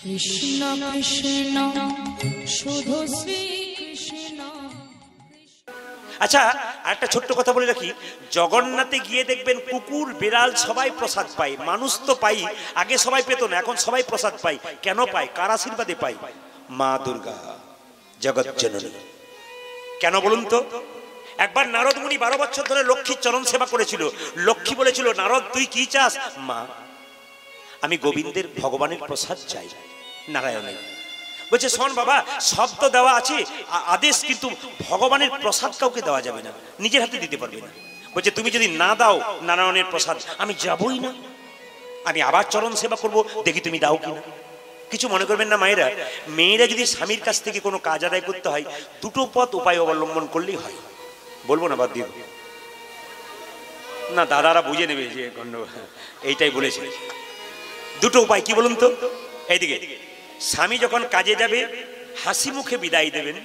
কৃষ্ণ কৃষ্ণ শুধু শ্রী কৃষ্ণ। আচ্ছা, একটা ছোট্ট কথা বলে রাখি, জগন্নাথে গিয়ে দেখবেন কুকুর বিড়াল সবাই প্রসাদ পায়, মানুষ তো পাই, আগে সবাই পেত না, এখন সবাই প্রসাদ পায়। কেন পায়? কার আশীর্বাদে পায়? মা দুর্গা জগৎ জননী। কেন বলুন তো? একবার নারদ মুনি 12 বছর ধরে লক্ষ্মীর চরণ সেবা করেছিল। লক্ষ্মী বলেছিল, নারদ তুই কি চাস? মা আমি গোবিন্দের ভগবানের প্রসাদ চাই, নারায়ণের। বলছে শোন বাবা, সব তো দেওয়া আছে আদেশ, কিন্তু ভগবানের প্রসাদ কাউকে দেওয়া যাবে না, নিজের হাতে দিতে পারবে না। বলছে তুমি যদি না দাও নারায়ণের প্রসাদ, আমি যাবই না, আমি আবার চরণ সেবা করব, দেখি তুমি দাও কিনা। কিছু মনে করবেন না মায়েরা, মেয়েরা যদি স্বামীর কাছ থেকে কোনো কাজ আদায় করতে হয়, দুটো পথ উপায় অবলম্বন করলেই হয়। বলবো না, বাদ দিয়ে না, দাদারা বুঝে নেবে যে এইটাই বলেছে। দুটো উপায় কি বলুন তো? এইদিকে স্বামী যখন কাজে যাবে হাসি মুখে বিদায় দেবেন,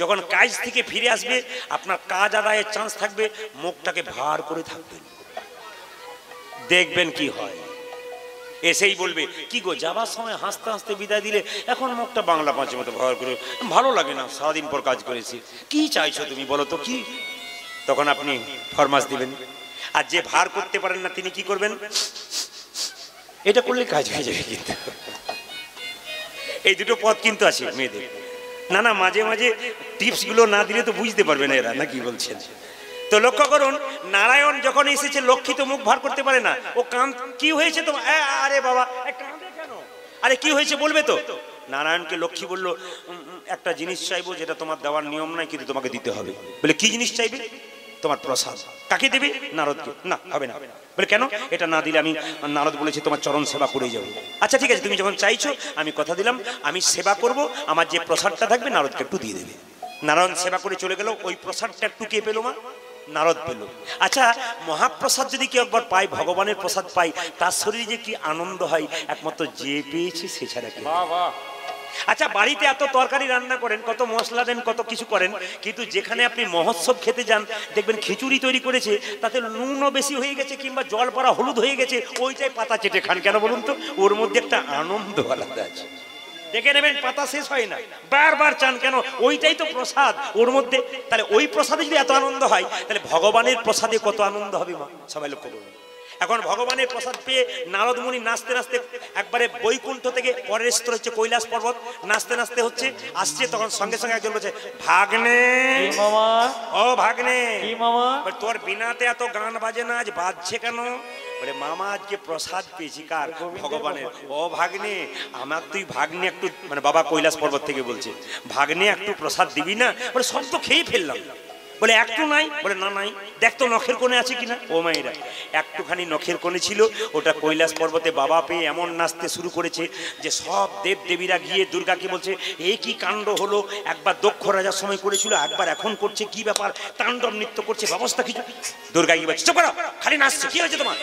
যখন কাজ থেকে ফিরে আসবে আপনার কাজ আদায়ের চান্স থাকবে, মুখটাকে ভার করে থাকবেন, দেখবেন কি হয়। এসেই বলবে কি গো যাবার সময় হাসতে হাসতে বিদায় দিলে, এখন মুখটা বাংলা পাঁচের মতো ভার করে, ভালো লাগে না, সারাদিন পর কাজ করেছি, কি চাইছো তুমি বলো তো কি? তখন আপনি ফরমাস দিবেন। আর যে ভার করতে পারেন না তিনি কি করবেন? এটা করলে কাজ হয়ে যাবে। কিন্তু এই দুটো পথ কিন্তু আছে মেয়েদের। না না, মাঝে মাঝে টিপস গুলো না দিলে তো বুঝতে পারবে না এরা, না কি বলছেন? তো লক্ষ্য করুন, নারায়ণ যখন এসেছে লক্ষ্মী তো মুখ ভার করতে পারে না, ও কান কি হয়েছে তোমার? আরে বাবা কাঁদে কেন? আরে কি হয়েছে বলবে তো। নারায়ণকে লক্ষ্মী বলল, একটা জিনিস চাইবো যেটা তোমার দেওয়ার নিয়ম নাই, কিন্তু তোমাকে দিতে হবে। বলে কি জিনিস চাইবে? তোমার প্রসাদ। কাকে দেবে? নারদকে। না হবে না। বলে কেন? এটা না দিলে আমি, নারদ বলেছে তোমার চরণ সেবা করে যাবো। আচ্ছা ঠিক আছে, তুমি যখন চাইছো আমি কথা দিলাম আমি সেবা করব, আমার যে প্রসাদটা থাকবে নারদকে একটু দিয়ে দেবে। নারায়ণ সেবা করে চলে গেল, ওই প্রসাদটা একটু কে পেলো? মা নারদ পেল। আচ্ছা, মহাপ্রসাদ যদি কেউ একবার পায়, ভগবানের প্রসাদ পাই, তার শরীরে যে কি আনন্দ হয় একমাত্র যে পেয়েছে সে ছাড়া কেউ। আচ্ছা, বাড়িতে এত তরকারি রান্না করেন, কত মশলা দেন, কত কিছু করেন, কিন্তু যেখানে আপনি মহোৎসব খেতে যান দেখবেন খিচুড়ি তৈরি করেছে, তাতে নুনও বেশি হয়ে গেছে কিংবা জল পড়া হলুদ হয়ে গেছে, ওইটাই পাতা চেটে খান। কেন বলুন তো? ওর মধ্যে একটা আনন্দ আলাদা আছে। দেখে নেবেন পাতা শেষ হয় না, বারবার চান। কেন? ওইটাই তো প্রসাদ ওর মধ্যে। তাহলে ওই প্রসাদে যদি এত আনন্দ হয়, তাহলে ভগবানের প্রসাদে কত আনন্দ হবে মা, সবাই লক্ষ্য করুন। এখন ভগবানের প্রসাদ পেয়ে নারদ মুনি নাচতে নাচতে একবারে বৈকুণ্ঠ থেকে পরের স্তর হচ্ছে কৈলাস পর্বত, নাচতে নাচতে হচ্ছে আসছে, তখন সঙ্গে সঙ্গে একজন বলছে, ভাগ্নে ও ভাগ্নে, তোর বিনাতে এত গান বাজে না, আজ বাজছে কেন? বলে মামা আজকে প্রসাদ পেয়েছি। কার? ভগবানের। ও ভাগ্নে, আমার তুই ভাগ্নে একটু, মানে বাবা কৈলাস পর্বত থেকে বলছে, ভাগ্নে একটু প্রসাদ দিবি না? বলে সব তো খেয়ে ফেললাম। বলে একটু নাই? বলে না নাই, দেখ তো নখের কোণে আছে কিনা। ও মায়েরা, একটুখানি নখের কোণে ছিল, ওটা কৈলাস পর্বতে বাবা পেয়ে এমন নাচতে শুরু করেছে যে সব দেব দেবীরা গিয়ে দুর্গাকে বলছে, এ কি কাণ্ড হলো, একবার দক্ষ রাজার সময় করেছিল, একবার এখন করছে, কি ব্যাপার? তাণ্ডব নৃত্য করছে, ব্যবস্থা কিছু। দুর্গা কি বলছে, চুপ করো, খালি নাচছে, কি হয়েছে তোমার?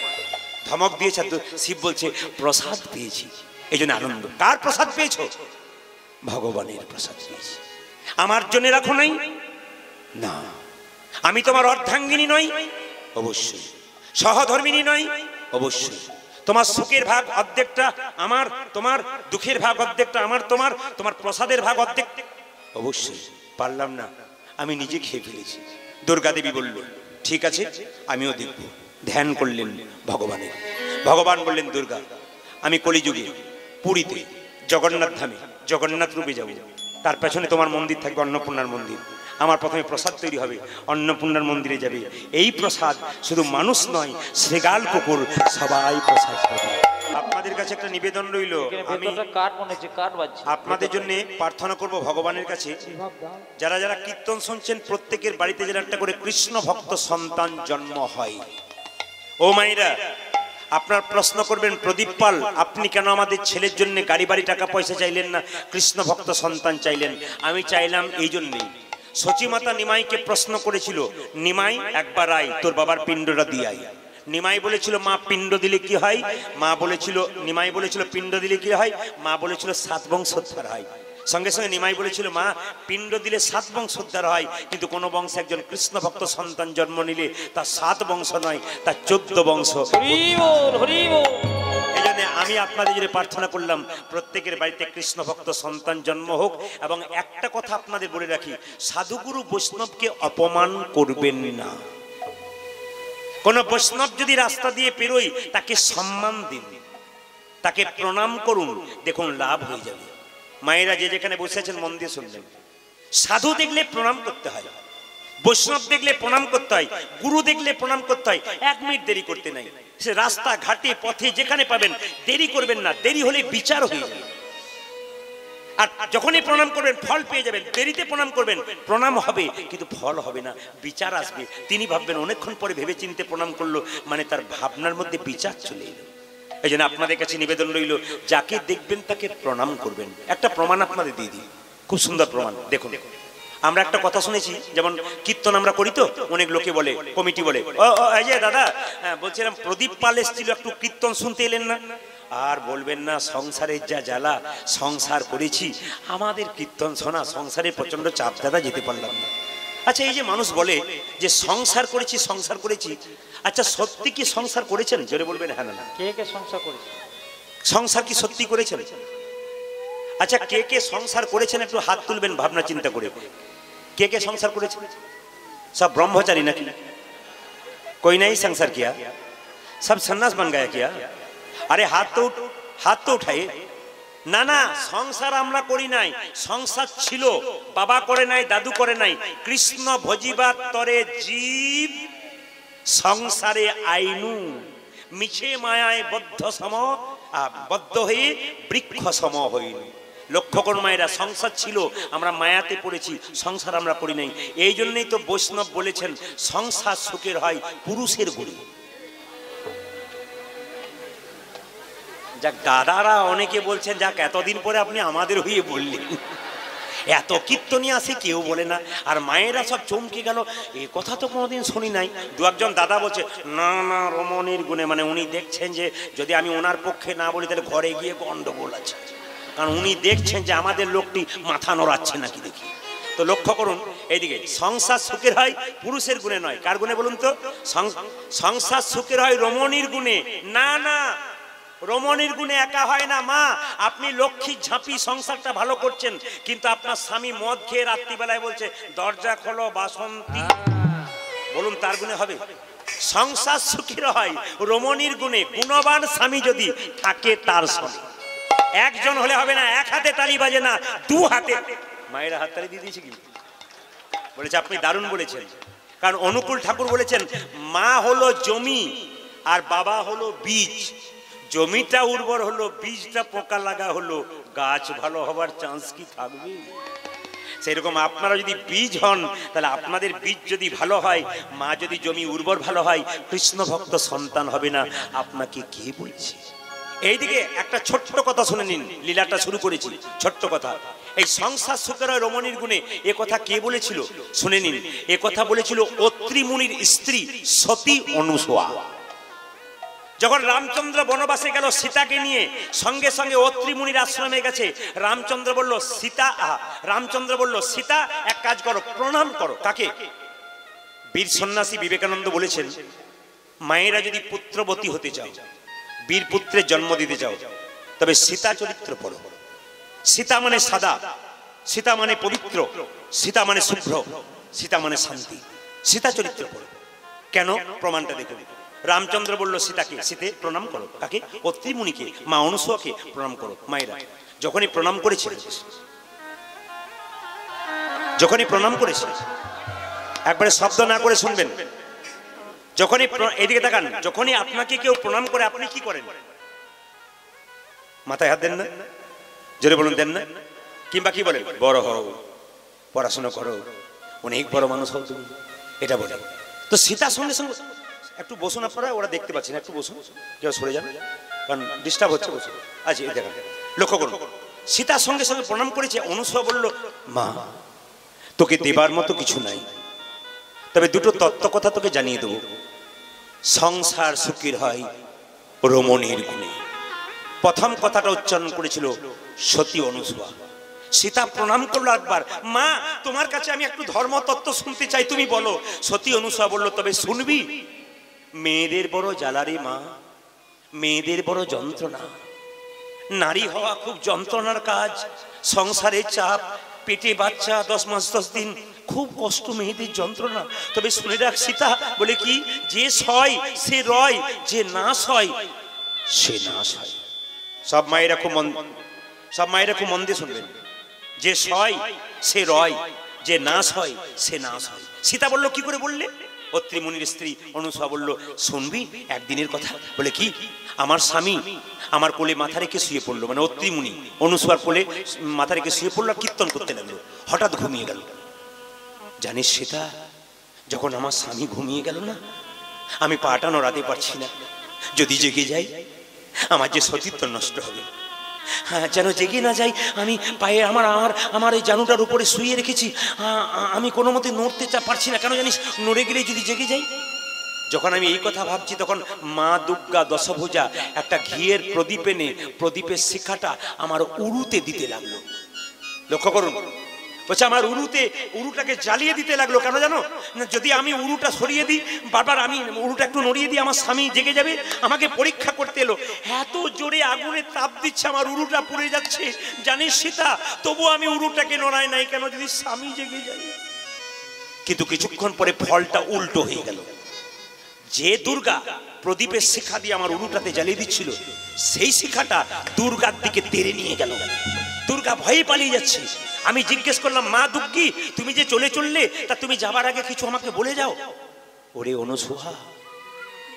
ধমক দিয়েছে। শিব বলছে, প্রসাদ পেয়েছি, এই জন্য আনন্দ। কার প্রসাদ পেয়েছো? ভগবানের প্রসাদ পেয়েছি। আমার জন্য রাখো নাই? না। আমি তোমার অর্ধাঙ্গিনী নই? অবশ্যই। সহধর্মিনী নই? অবশ্যই। তোমার সুখের ভাগ অর্ধেকটা আমার, তোমার দুঃখের ভাগ অর্ধেকটা আমার, তোমার প্রসাদের ভাগ অর্ধেক। অবশ্যই। পারলাম না, আমি নিজে খেয়ে ফেলেছি। দুর্গা দেবী বলল, ঠিক আছে আমিও দেখব। ধ্যান করলেন ভগবানের। ভগবান বললেন, দুর্গা আমি কলিযুগে পুরীতে জগন্নাথ ধামে জগন্নাথ রূপে যাব, তার পেছনে তোমার মন্দির থাকবে, অন্নপূর্ণার মন্দির। আমার প্রথমে প্রসাদ তৈরি হবে, অন্নপূর্ণার মন্দিরে যাবে। এই প্রসাদ শুধু মানুষ নয়, শ্রীগাল কুকুর সবাই প্রসাদ পাবে। আপনাদের কাছে একটা নিবেদন রইল, আমি আপনাদের জন্য প্রার্থনা করব ভগবানের কাছে, যারা যারা কীর্তন শুনছেন প্রত্যেকের বাড়িতে যেন একটা করে কৃষ্ণ ভক্ত সন্তান জন্ম হয়। ও মায়েরা, আপনার প্রশ্ন করবেন, প্রদীপ পাল আপনি কেন আমাদের ছেলের জন্য গাড়ি বাড়ি টাকা পয়সা চাইলেন না, কৃষ্ণ ভক্ত সন্তান চাইলেন? আমি চাইলাম এই জন্যেই, সচিমাতা নিমাইকে প্রশ্ন করেছিল, নিমাই একবার আয়, তোর বাবার পিণ্ডটা দিয়ে আয়। নিমাই বলেছিল, মা পিণ্ড দিলে কি হয়? মা বলেছিল, নিমাই বলেছিল পিণ্ড দিলে কি হয়? মা বলেছিল 7 বংশোদ্ধার হয়। সঙ্গে সঙ্গে নিমাই বলেছিল, মা পিণ্ড দিলে 7 বংশোদ্ধার হয়, কিন্তু কোন বংশে একজন কৃষ্ণ ভক্ত সন্তান জন্ম নিলে তার 7 বংশ নয়, তার 14 বংশ। এই জন্য আমি আপনাদের জন্য প্রার্থনা করলাম প্রত্যেকের বাড়িতে কৃষ্ণ ভক্ত সন্তান জন্ম হোক। এবং একটা কথা আপনাদের বলে রাখি, সাধুগুরু বৈষ্ণবকে অপমান করবেন না। কোন বৈষ্ণব যদি রাস্তা দিয়ে পেরোয় তাকে সম্মান দিন, তাকে প্রণাম করুন, দেখুন লাভ হয়ে যাবে। মায়েরা যে যেখানে বসে আছেন মন দিয়ে শুনবেন, সাধু দেখলে প্রণাম করতে হয়, বৈষ্ণব দেখলে প্রণাম করতে হয়, গুরু দেখলে প্রণাম করতে হয়। 1 মিনিট দেরি করতে নাই। সে রাস্তা ঘাটে পথে যেখানে পাবেন দেরি করবেন না, দেরি হলে বিচার হয়ে যাবে। আর যখনই প্রণাম করবেন ফল পেয়ে যাবেন। দেরিতে প্রণাম করবেন, প্রণাম হবে কিন্তু ফল হবে না, বিচার আসবে। তিনি ভাববেন অনেকক্ষণ পরে ভেবে চিন্তে প্রণাম করলো, মানে তার ভাবনার মধ্যে বিচার চলে এলো। এই জন্য আপনাদের কাছে নিবেদন রইল, যাকে দেখবেন তাকে প্রণাম করবেন। একটা প্রমাণ আপনাদের দিয়ে দিই, খুব সুন্দর প্রমাণ। দেখুন, আমরা একটা কথা শুনেছি, যেমন কীর্তন আমরা করি তো, অনেক লোকে বলে, কমিটি বলে, ও এই যে দাদা বলছিলাম প্রদীপ পাল এসেছিল, একটু কীর্তন শুনতে এলেন না? আর বলবেন না, সংসারের যা জ্বালা, সংসার করেছি, আমাদের কীর্তন শোনা, সংসারের প্রচন্ড চাপ, দাদা যেতে পারলাম না। আচ্ছা, এই যে মানুষ বলে যে সংসার করেছি, সংসার করেছি, আচ্ছা সত্যি কি সংসার করেছেন? জোরে বলবেন হ্যাঁ না। কে কে সংসার করেছে? সংসার কি সত্যি করেছেন? আচ্ছা, কে কে সংসার করেছেন একটু হাত তুলবেন ভাবনা চিন্তা করে। কে কে সংসার করেছেন? सब ब्रह्मचारी ना, कोई नहीं संसार किया, सब सन्यास बन गया क्या? अरे हाथ तो उठाए ना। ना, संसार আমরা করি নাই, সংসার ছিল, বাবা করে নাই, দাদু করে নাই। কৃষ্ণ ভজিবার তরে জীব সংসারে আইনু, মিছে মায়ায় বদ্ধ হয়ে বৃক্ষ সম হইল। লক্ষ্য করুন মায়েরা, সংসার ছিল, আমরা মায়াতে পড়েছি, সংসার আমরা করি নাই। এই জন্যই তো বৈষ্ণব বলেছেন সংসার সুখের হয় পুরুষের গুণে। যাক, দাদারা অনেকে বলছেন, যাক এতদিন পরে আপনি আমাদের হয়ে বললেন। এত কীর্তনী আসে কেউ বলে না, আর মায়েরা সব চমকে গেল, এই কথা তো কোনোদিন শুনি নাই। 2-1 দাদা বলছে, না না রমণীর গুণে, মানে উনি দেখছেন যে যদি আমি ওনার পক্ষে না বলি তাহলে ঘরে গিয়ে গন্ডগোল আছে, কারণ উনি দেখছেন যে আমাদের লোকটি মাথা নড়াচ্ছে নাকি দেখি। তো লক্ষ্য করুন এইদিকে, সংসার সুখের হয় পুরুষের গুণে নয়। কার গুণে বলুন তো? সংসার সুখের হয় রমণীর গুণে। না না, রমণীর গুণে একা হয় না। মা, আপনি লক্ষ্মী ঝাঁপি সংসারটা ভালো করছেন, কিন্তু আপনার স্বামী মদ খেয়ে রাত্রিবেলায় বলছে দরজা খোলো বাসন্তী, বলুন তার গুণে হবে? সংসার সুখের হয় রমণীর গুণে। গুণবান স্বামী যদি থাকে তার সঙ্গে, একজন হলে হবে না, এক হাতে তালি বাজে না, 2 হাতে। মায়েরা হাত তালি দিয়ে দিয়েছে কি বলেছে? আপনি দারুণ বলেছেন, কারণ অনুকূল ঠাকুর বলেছেন মা হলো জমি আর বাবা হলো বীজ। জমিটা উর্বর হলো, বীজটা পোকা লাগা হলো, গাছ ভালো হবার চান্স কি থাকবে? সেরকম আপনারা যদি বীজ হন, তাহলে আপনাদের বীজ যদি ভালো হয়, মা যদি জমি উর্বর ভালো হয়, কৃষ্ণ ভক্ত সন্তান হবে না, আপনাকে কে বলছে? এইদিকে একটা ছোট্ট কথা শুনে নিন, লীলাটা শুরু করেছি, ছোট্ট কথা। এই সংসার সুখের হয় রমণীর গুণে, এ কথা কে বলেছিল শুনে নিন। এ কথা বলেছিল অত্রি মুনির স্ত্রী সতী অনুসূয়া। যখন রামচন্দ্র বনবাসে গেল সীতাকে নিয়ে, সঙ্গে সঙ্গে অত্রি মুনির আশ্রমে গেছে। রামচন্দ্র বলল সীতা এক কাজ করো, প্রণাম করো। কাকে? বীর সন্ন্যাসী বিবেকানন্দ বলেছেন, মায়েরা যদি পুত্রবতী হতে চাও, বীর পুত্রের জন্ম দিতে চাও, তবে সীতা চরিত্র পড়ো। সীতা মানে সাদা, সীতা মানে পবিত্র, সীতা মানে শুভ্র, সীতা মানে শান্তি। সীতা চরিত্র পড়ো। কেন? প্রমাণটা দেখুন। রামচন্দ্র বলল সীতাকে, সীতে প্রণাম করো। কাকে? অত্রি মুনিকে, মা অনুসূয়াকে প্রণাম করো। মায়েরা যখনই প্রণাম করেছে, একবারে শব্দ না করে শুনবেন। যখনই এদিকে তাকান, যখনই আপনাকে কেউ প্রণাম করে আপনি কি করেন? মাথায় হাত দেন না? জোরে বলুন, দেন না? কিংবা কি বলেন? বড় হও, পড়াশোনা করো, অনেক বড় মানুষ হও তুমি, এটা বলে। তো সীতার সঙ্গে সঙ্গে একটু বসুন আপনারা, ওরা দেখতে পাচ্ছেন, একটু বসুন, কেউ সরে যান, কারণ ডিস্টার্ব হচ্ছে। বসুন। আচ্ছা, এই দেখেন, লক্ষ্য করুন, সীতার সঙ্গে সঙ্গে প্রণাম করেছে। অনুসূয়া বলল, মা তোকে দেবার মতো কিছু নাই, তবে 2টো তত্ত্ব কথা তোকে জানিয়ে দেবো। সংসার সুখের হয় রমণীর গুণে। প্রথম কথাটা উচ্চারণ করেছিল সতী অনুসূয়া। সীতা প্রণাম করলো একবার, মা তোমার কাছে আমি একটু ধর্মতত্ত্ব শুনতে চাই, তুমি বলো। সতী অনুসূয়া বলল, তবে শুনবি? মেয়েদের বড় জ্বালারে মা, মেয়েদের বড় যন্ত্রণা। নারী হওয়া খুব যন্ত্রণার কাজ, সংসারের চাপ, পেটে বাচ্চা 10 মাস 10 দিন, খুব কষ্ট, মেয়েদের যন্ত্রণা। তবে শুনে রাখ সীতা, বলে কি, যে সয় সে রয়, যে না সয় সে নাশ হয়। সব মায়েরা খুব মন দিয়ে শুনবেন। যে সয় সে রয়, যে নাশ হয় সে নাশ হয়। সীতা বলল, কি করে বললে? অত্রি মুনির স্ত্রী অনুসূয়া বলল, শুনবি একদিনের কথা। বলে কি? আমার স্বামী আমার কোলে মাথা রেখে শুয়ে পড়লো, মানে অত্রি মুনি অনুসূয়ার কোলে মাথা রেখে শুয়ে পড়লো, কীর্তন করতে লাগলো, হঠাৎ ঘুমিয়ে গেল। জানিস সীতা, যখন আমার স্বামী ঘুমিয়ে গেল না, আমি পাটা নড়াতে পারছি না। যদি জেগে যাই আমার যে সতীত্ব নষ্ট হবে। হ্যাঁ, যেন জেগে না যাই। আমি পায়ে আমার এই জানুটার উপরে শুয়ে রেখেছি, আমি কোনো মতে নড়তে পারছি না। কেন জানিস? নড়ে গেলে যদি জেগে যাই। যখন আমি এই কথা ভাবছি, তখন মা দুর্গা দশভুজা একটা ঘিয়ের প্রদীপ এনে প্রদীপের শিখাটা আমার উরুতে দিতে লাগলো। লক্ষ্য করুন, বলছে আমার উরুটাকে জ্বালিয়ে দিতে লাগলো। কেন জানো? যদি আমি উরুটা সরিয়ে দিই, বারবার আমি উরুটা একটু নড়িয়ে দিই, আমার স্বামী জেগে যাবে। আমাকে পরীক্ষা করতে এলো, এত জোরে আগুনের তাপ দিচ্ছে, আমার উরুটা পুড়ে যাচ্ছে। জানিস সীতা, তবু আমি উরুটাকে নড়াই নাই। কেন? যদি স্বামী জেগে যায়। কিন্তু কিছুক্ষণ পরে ফলটা উল্টো হয়ে গেল। যে দুর্গা প্রদীপের শিখা দিয়ে আমার উরুটাতে জ্বালিয়ে দিচ্ছিল, সেই শিখাটা দুর্গার দিকে তেড়ে নিয়ে গেল। দুর্গা ভয়ে পালিয়ে যাচ্ছে। আমি জিজ্ঞেস করলাম, মা দুর্গী, তুমি যে চললে, তা তুমি যাবার আগে কিছু আমাকে বলে যাও। ওরে অনুসূয়া,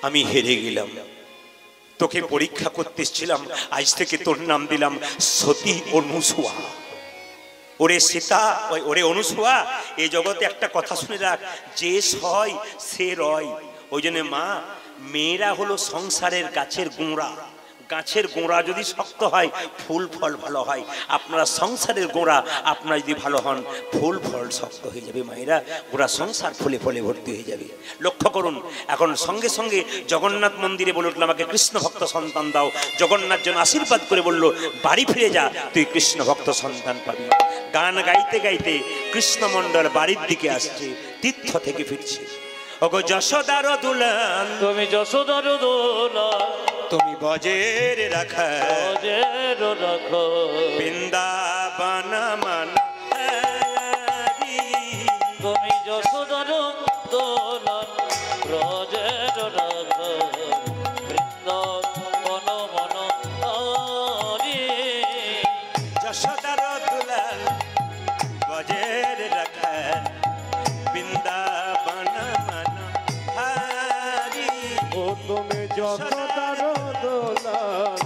আমি হেরে গেলাম, তোকে পরীক্ষা করতে এসেছিলাম, আজ থেকে তোর নাম দিলাম সতী অনুসূয়া। ওরে সীতা, ওরে অনুসূয়া, এই জগতে একটা কথা শুনে রাখ, যে সয় সে রয়। ওই জন্য মা, মেয়েরা হলো সংসারের গাছের গোড়া। গাছের গোড়া যদি শক্ত হয়, ফুল ফল ভালো হয়। আপনারা সংসারের গোড়া, আপনারা যদি ভালো হন, ফুল ফল শক্ত হয়ে যাবে। মায়েরা, গোড়া সংসার ফুলে ফলে ভর্তি হয়ে যাবে। লক্ষ্য করুন, এখন সঙ্গে সঙ্গে জগন্নাথ মন্দিরে বলে উঠল, আমাকে কৃষ্ণ ভক্ত সন্তান দাও। জগন্নাথ জন আশীর্বাদ করে বলল, বাড়ি ফিরে যা, তুই কৃষ্ণ ভক্ত সন্তান পাবি। গান গাইতে গাইতে কৃষ্ণমণ্ডল বাড়ির দিকে আসছে, তীর্থ থেকে ফিরছে। ওগো যশোদার দুলাল, তুমি যশোদার দোলাল, তুমি বজের রাখা, বৃন্দাবন মন হরি। তুমি যশোদার দোলাল, ব্রজের রাখা, বৃন্দাবন মন হরি। যশোদার দুলাল, বজের রাখা, বৃন্দাবন মন হরি। ও তুমি যশোদার দোলাল,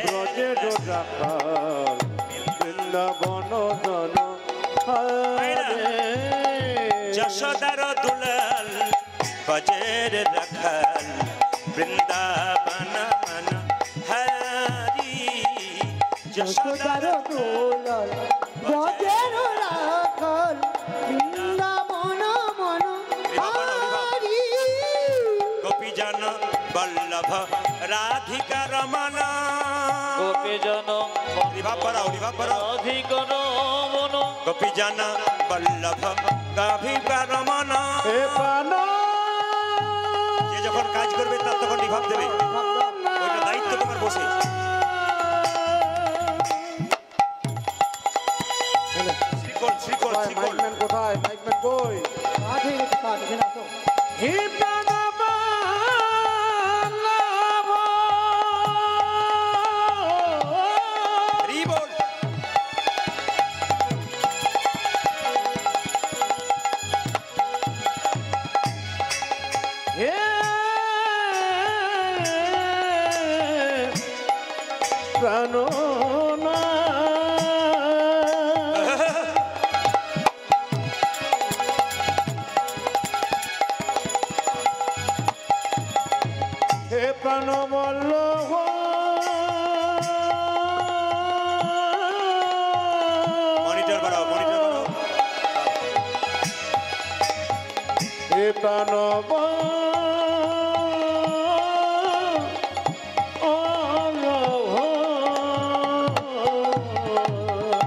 ব্রজের রাখাল, বৃন্দাবন জন হরে। যশোদার দুলাল, বজের রাখাল, বৃন্দাবন মন হরি। যশোদার দোলাল, ব্রজের রাখাল, বৃন্দাবন মন হরি। গোপীজন বল্লভ রাধিকা রমণ, গোপীজন রাধিকা রমণ, গোপীজন বল্লভ রাধিকা রমণ। হে প্রাণ, যে যখন কাজ করবে তার তখন রিভাব দেবে, ওইটা দায়িত্ব তোমার বসে। শ্রীকল মাইকম্যান কোথায়? মাইকম্যান কই? হে প্রাণ বল্লভ, বল। হে প্রাণনাথ, হে প্রাণ বল্লভ, মনিটর বাড়াও, মনিটর বাড়াও। হে প্রাণ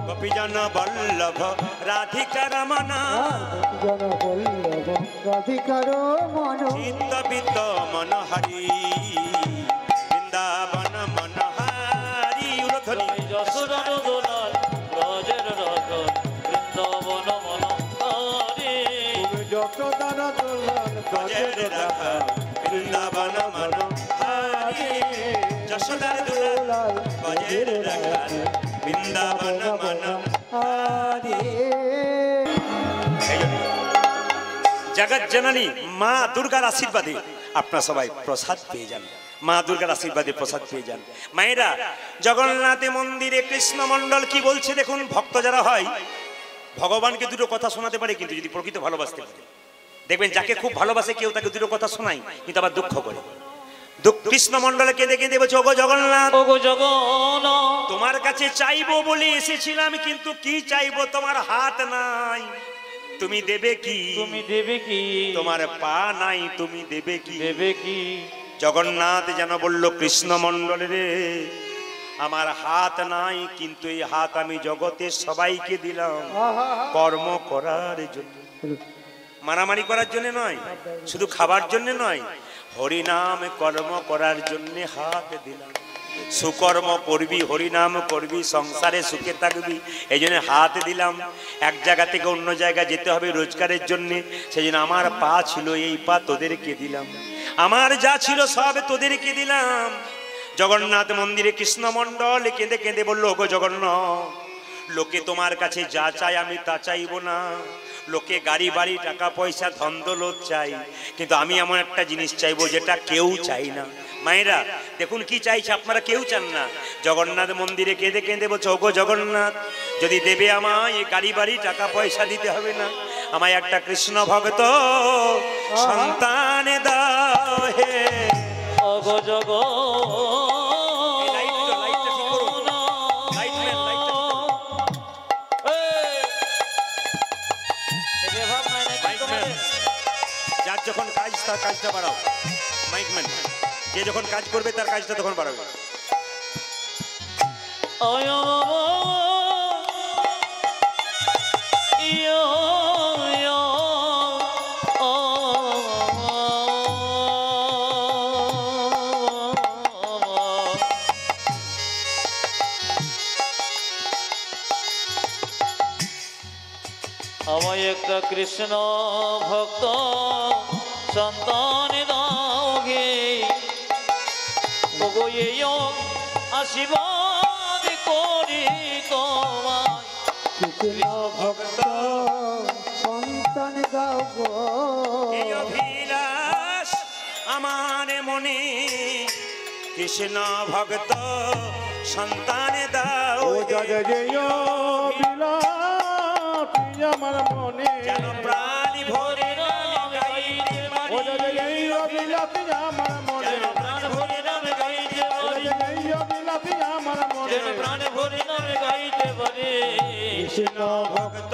গোপীজন বল্লভ রাধিকা রমণ, জন বল্লভ রাধিকার মন, চিত্তবিত্ত মন হরি, বৃন্দাবন মন হরি। উলধ্বনি ব্রজের রাখাল বৃন্দাবন মনোহারি যশোদার দুলাল ব্রজের রাখাল বৃন্দাবন মনোহারি। জগৎ জননী মা দুর্গার আশীর্বাদে আপনারা সবাই প্রসাদ পেয়ে যান, মা দুর্গার আশীর্বাদে প্রসাদ পেয়ে যান। মায়েরা, জগন্নাথ মন্দিরে কৃষ্ণ মণ্ডল কি বলছে দেখুন। ভক্ত যারা হয় ভগবানকে দুটো কথা শোনাতে পারে, কিন্তু যদি প্রকৃত ভালোবাসতে পারে দেখবেন যাকে খুব ভালোবাসে কেউ তাকে দুটো কথা শোনায় কিন্তু আবার দুঃখ করে। কৃষ্ণ মণ্ডলে কেঁদে কেঁদে বলছে, ওগো জগন্নাথ, ওগো জগন্নাথ, তোমার কাছে চাইবো বলে এসেছিলাম, কিন্তু কি চাইবো তোমার হাত নাই, তুমি দেবে কি? তুমি দেবে কি? তোমার পা নাই, তুমি দেবে কি? দেবে কি? জগন্নাথ যেন বলল, কৃষ্ণ মণ্ডলে রে, আমার হাত নাই, কিন্তু এই হাত আমি জগতের সবাইকে দিলাম কর্ম করার জন্য, মারামারি করার জন্য নয়, শুধু খাবার জন্য নয়, হরিনাম কর্ম করার জন্য হাত দিলাম। সুকর্ম করবি, হরিনাম করবি, সংসারে সুখে থাকবি, এই জন্য হাত দিলাম। এক জায়গা থেকে অন্য জায়গা যেতে হবে রোজগারের জন্য, সেই জন্য আমার পা ছিল, এই পা তোদেরকে দিলাম, আমার যা ছিল সব তোদেরকে দিলাম। জগন্নাথ মন্দিরে কৃষ্ণ মণ্ডল কেঁদে কেঁদে বলল, ওগো জগন্নাথ, লোকে তোমার কাছে যা চায় আমি তা চাইবো না, লোকে গাড়ি বাড়ি টাকা পয়সা ধন দৌলত চাই, কিন্তু আমি এমন একটা জিনিস চাইবো যেটা কেউ চাই না। মায়েরা দেখুন কি চাইছে, আপনারা কেউ চান না। জগন্নাথ মন্দিরে কেঁদে কেঁদে বলছে, ওগো জগন্নাথ, যদি দেবে আমায় গাড়ি বাড়ি টাকা পয়সা দিতে হবে না, আমায় একটা কৃষ্ণ ভক্ত সন্তান দাও হে। ওগো জগন্নাথ, যার যখন কাজ তার কাজটা বাড়াও, মাইকম্যান যে যখন কাজ করবে তার কাজটা তখন বাড়াবে। আমায় একটা কৃষ্ণ ভক্ত সন্তান দাও গে, ওগো এই আশীর্বাদ করি তোমায়, কৃষ্ণ ভক্ত সন্তান দাও গো। এই অভিলাষ আমার মনে, কৃষ্ণ ভক্ত সন্তান দাও ও জয় জয় বিলাপি আমার মনে, যেন প্রাণ ভরে নাম গাইতে ও পারি, জয় জয় বিলাপি আমার মনে, যেন প্রাণ ভরে নাম গাইতে ও পারি, জয় জয় বিলাপি আমার মনে, যেন প্রাণ ভরে নাম গাইতে পারি। কৃষ্ণ ভক্ত